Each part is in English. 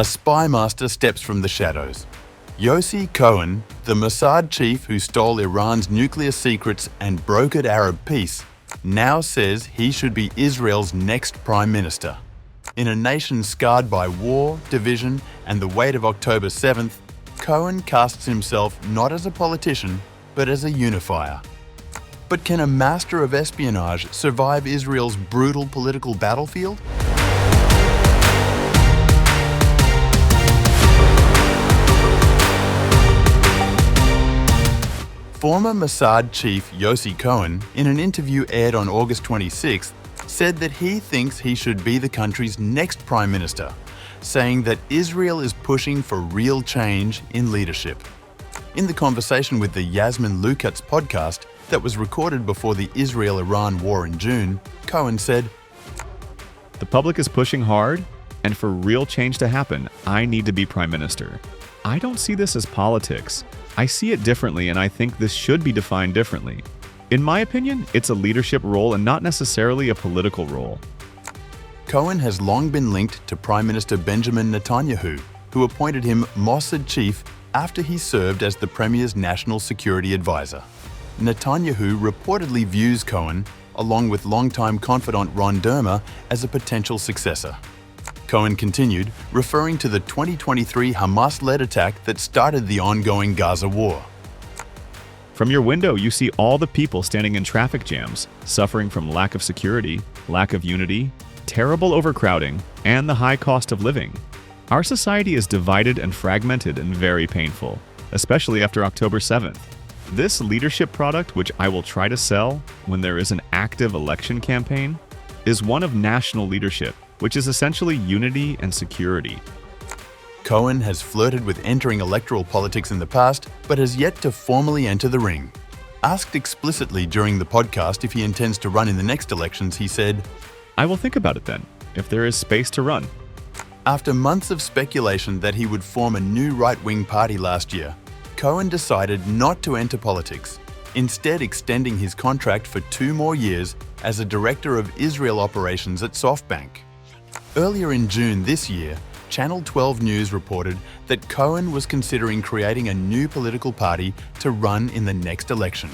A spymaster steps from the shadows. Yossi Cohen, the Mossad chief who stole Iran's nuclear secrets and brokered Arab peace, now says he should be Israel's next prime minister. In a nation scarred by war, division, and the weight of October 7th, Cohen casts himself not as a politician, but as a unifier. But can a master of espionage survive Israel's brutal political battlefield? Former Mossad chief Yossi Cohen, in an interview aired on August 26th, said that he thinks he should be the country's next prime minister, saying that Israel is pushing for real change in leadership. In the conversation with the Yasmin Lukat's podcast that was recorded before the Israel-Iran war in June, Cohen said, "The public is pushing hard, and for real change to happen, I need to be prime minister. I don't see this as politics. I see it differently, and I think this should be defined differently. In my opinion, it's a leadership role and not necessarily a political role." Cohen has long been linked to Prime Minister Benjamin Netanyahu, who appointed him Mossad chief after he served as the Premier's national security advisor. Netanyahu reportedly views Cohen, along with longtime confidant Ron Dermer, as a potential successor. Cohen continued, referring to the 2023 Hamas-led attack that started the ongoing Gaza war. "From your window, you see all the people standing in traffic jams, suffering from lack of security, lack of unity, terrible overcrowding, and the high cost of living. Our society is divided and fragmented and very painful, especially after October 7th. This leadership product, which I will try to sell when there is an active election campaign, is one of national leadership, which is essentially unity and security." Cohen has flirted with entering electoral politics in the past, but has yet to formally enter the ring. Asked explicitly during the podcast if he intends to run in the next elections, he said, "I will think about it then, if there is space to run." After months of speculation that he would form a new right-wing party last year, Cohen decided not to enter politics, instead extending his contract for 2 more years as a director of Israel operations at SoftBank. Earlier in June this year, Channel 12 News reported that Cohen was considering creating a new political party to run in the next election.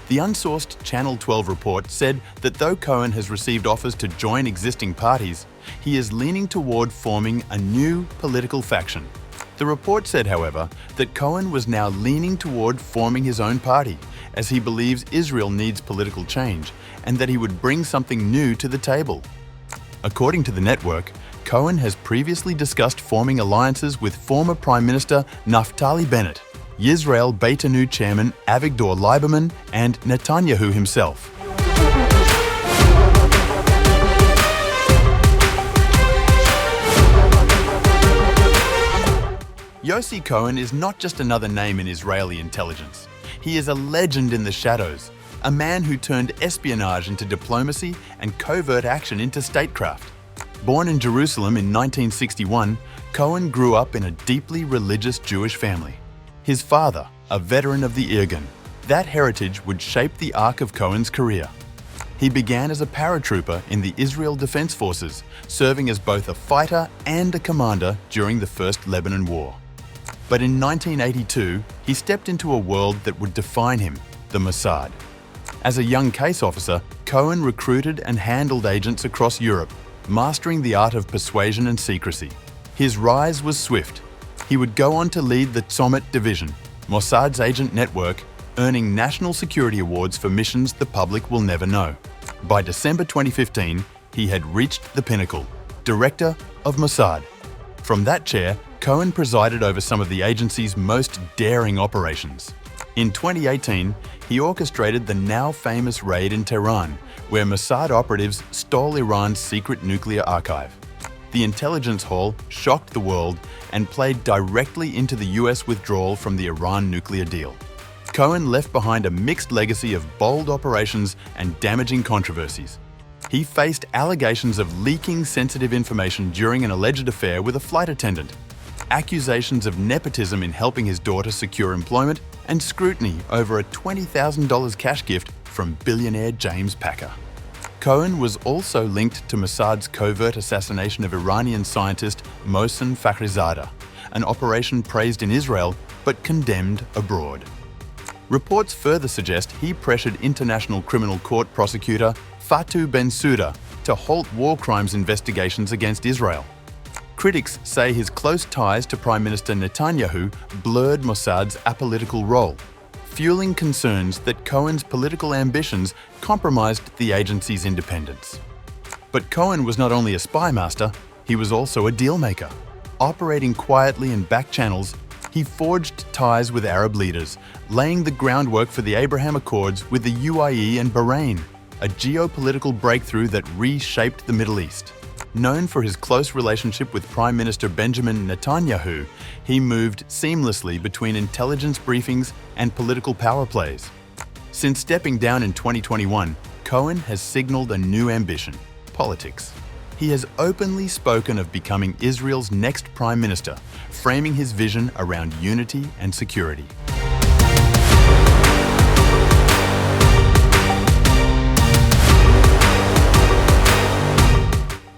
The unsourced Channel 12 report said that though Cohen has received offers to join existing parties, he is leaning toward forming a new political faction. The report said, however, that Cohen was now leaning toward forming his own party, as he believes Israel needs political change and that he would bring something new to the table. According to the network, Cohen has previously discussed forming alliances with former Prime Minister Naftali Bennett, Yisrael Beitenu chairman Avigdor Lieberman, and Netanyahu himself. Yossi Cohen is not just another name in Israeli intelligence. He is a legend in the shadows, a man who turned espionage into diplomacy and covert action into statecraft. Born in Jerusalem in 1961, Cohen grew up in a deeply religious Jewish family. His father, a veteran of the Irgun, that heritage would shape the arc of Cohen's career. He began as a paratrooper in the Israel Defense Forces, serving as both a fighter and a commander during the First Lebanon War. But in 1982, he stepped into a world that would define him, the Mossad. As a young case officer, Cohen recruited and handled agents across Europe, mastering the art of persuasion and secrecy. His rise was swift. He would go on to lead the Tzomet Division, Mossad's agent network, earning national security awards for missions the public will never know. By December 2015, he had reached the pinnacle, Director of Mossad. From that chair, Cohen presided over some of the agency's most daring operations. In 2018, he orchestrated the now famous raid in Tehran, where Mossad operatives stole Iran's secret nuclear archive. The intelligence haul shocked the world and played directly into the US withdrawal from the Iran nuclear deal. Cohen left behind a mixed legacy of bold operations and damaging controversies. He faced allegations of leaking sensitive information during an alleged affair with a flight attendant, accusations of nepotism in helping his daughter secure employment, and scrutiny over a $20,000 cash gift from billionaire James Packer. Cohen was also linked to Mossad's covert assassination of Iranian scientist Mohsen Fakhrizadeh, an operation praised in Israel but condemned abroad. Reports further suggest he pressured International Criminal Court prosecutor Fatou Bensouda to halt war crimes investigations against Israel. Critics say his close ties to Prime Minister Netanyahu blurred Mossad's apolitical role, fueling concerns that Cohen's political ambitions compromised the agency's independence. But Cohen was not only a spymaster, he was also a dealmaker. Operating quietly in backchannels, he forged ties with Arab leaders, laying the groundwork for the Abraham Accords with the UAE and Bahrain, a geopolitical breakthrough that reshaped the Middle East. Known for his close relationship with Prime Minister Benjamin Netanyahu, he moved seamlessly between intelligence briefings and political power plays. Since stepping down in 2021, Cohen has signaled a new ambition: politics. He has openly spoken of becoming Israel's next prime minister, framing his vision around unity and security.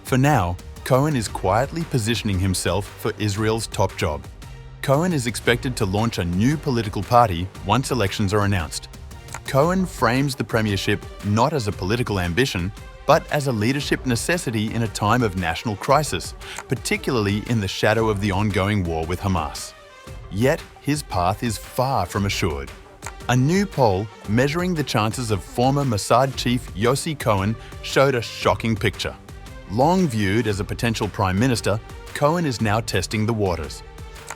For now, Cohen is quietly positioning himself for Israel's top job. Cohen is expected to launch a new political party once elections are announced. Cohen frames the premiership not as a political ambition, but as a leadership necessity in a time of national crisis, particularly in the shadow of the ongoing war with Hamas. Yet, his path is far from assured. A new poll measuring the chances of former Mossad chief Yossi Cohen showed a shocking picture. Long viewed as a potential prime minister, Cohen is now testing the waters.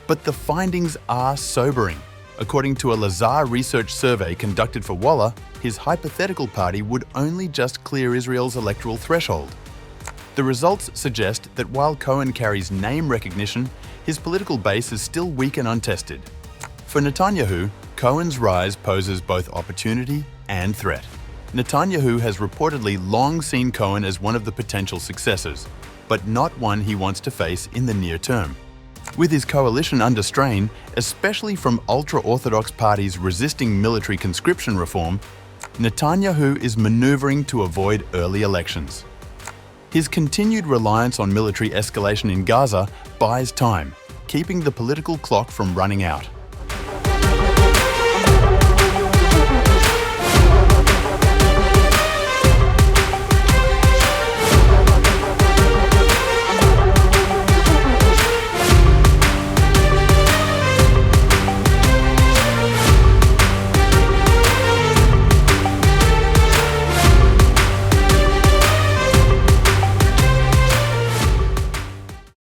But the findings are sobering. According to a Lazar research survey conducted for Walla, his hypothetical party would only just clear Israel's electoral threshold. The results suggest that while Cohen carries name recognition, his political base is still weak and untested. For Netanyahu, Cohen's rise poses both opportunity and threat. Netanyahu has reportedly long seen Cohen as one of the potential successors, but not one he wants to face in the near term. With his coalition under strain, especially from ultra-Orthodox parties resisting military conscription reform, Netanyahu is maneuvering to avoid early elections. His continued reliance on military escalation in Gaza buys time, keeping the political clock from running out.